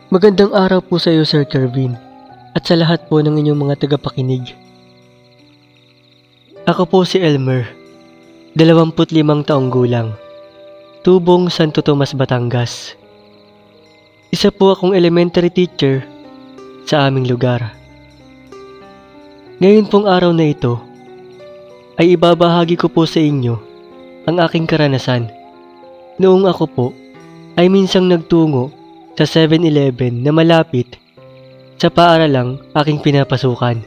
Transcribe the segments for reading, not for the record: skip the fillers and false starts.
Magandang araw po sa iyo, Sir Kervin, at sa lahat po ng inyong mga tagapakinig. Ako po si Elmer, 25 taong gulang, tubong Santo Tomas, Batangas. Isa po akong elementary teacher sa aming lugar. Ngayon pong araw na ito, ay ibabahagi ko po sa inyo ang aking karanasan noong ako po ay minsang nagtungo sa 7-Eleven na malapit sa paaralang aking pinapasukan.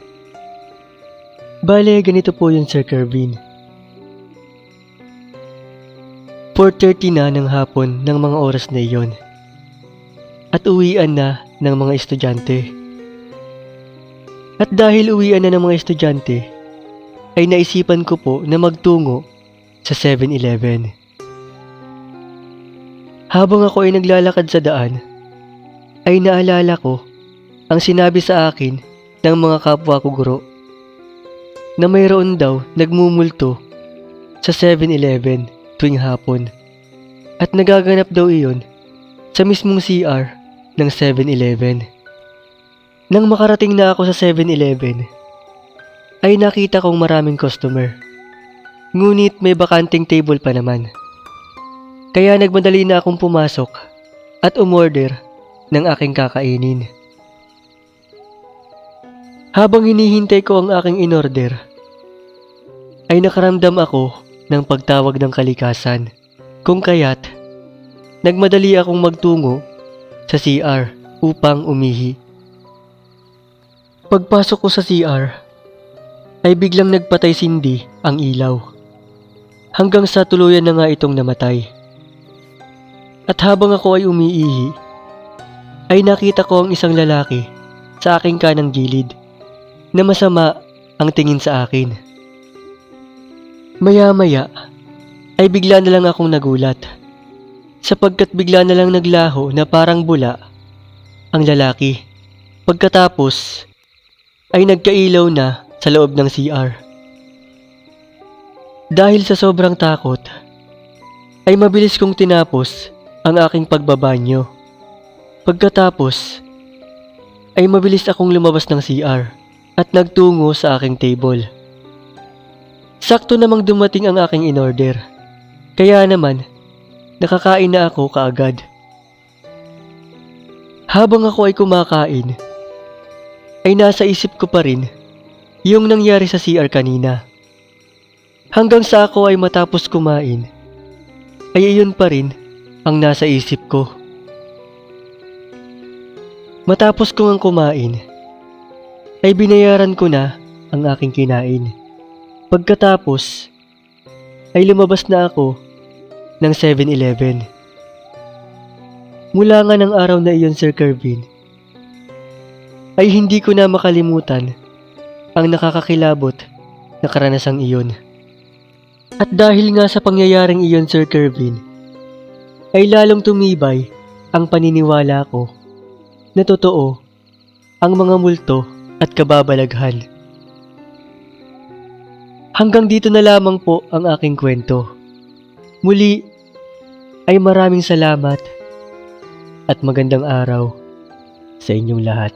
Bale, ganito po yun, Sir Kervin. 4:30 na ng hapon ng mga oras na iyon. At uwian na ng mga estudyante. At dahil uwian na ng mga estudyante, ay naisipan ko po na magtungo sa 7-Eleven. Habang ako ay naglalakad sa daan, ay naalala ko ang sinabi sa akin ng mga kapwa ko guro na mayroon daw nagmumulto sa 7-Eleven tuwing hapon at nagaganap daw iyon sa mismong CR ng 7-Eleven. Nang makarating na ako sa 7-Eleven, ay nakita kong maraming customer. Ngunit may bakanting table pa naman. Kaya nagmadali na akong pumasok at umorder ng aking kakainin. Habang hinihintay ko ang aking inorder, ay nakaramdam ako ng pagtawag ng kalikasan. Kung kaya't, nagmadali akong magtungo sa CR upang umihi. Pagpasok ko sa CR, ay biglang nagpatay sindi ang ilaw. Hanggang sa tuluyan na nga itong namatay. At habang ako ay umiihi, ay nakita ko ang isang lalaki sa aking kanang gilid na masama ang tingin sa akin. Maya-maya ay bigla na lang akong nagulat sapagkat bigla na lang naglaho na parang bula ang lalaki. Pagkatapos ay nagkailaw na sa loob ng CR. Dahil sa sobrang takot, ay mabilis kong tinapos ang aking pagbabanyo. Pagkatapos, ay mabilis akong lumabas ng CR at nagtungo sa aking table. Sakto namang dumating ang aking inorder, kaya naman, nakakain na ako kaagad. Habang ako ay kumakain, ay nasa isip ko pa rin yung nangyari sa CR kanina. Hanggang sa ako ay matapos kumain, ay iyon pa rin ang nasa isip ko. Matapos ko ngang kumain, ay binayaran ko na ang aking kinain. Pagkatapos, ay lumabas na ako ng 7-Eleven. Mula nga ng araw na iyon, Sir Kervin, ay hindi ko na makalimutan ang nakakakilabot na karanasang iyon. At dahil nga sa pangyayaring iyon, Sir Kervin, ay lalong tumibay ang paniniwala ko na totoo ang mga multo at kababalaghan. Hanggang dito na lamang po ang aking kwento. Muli ay maraming salamat at magandang araw sa inyong lahat.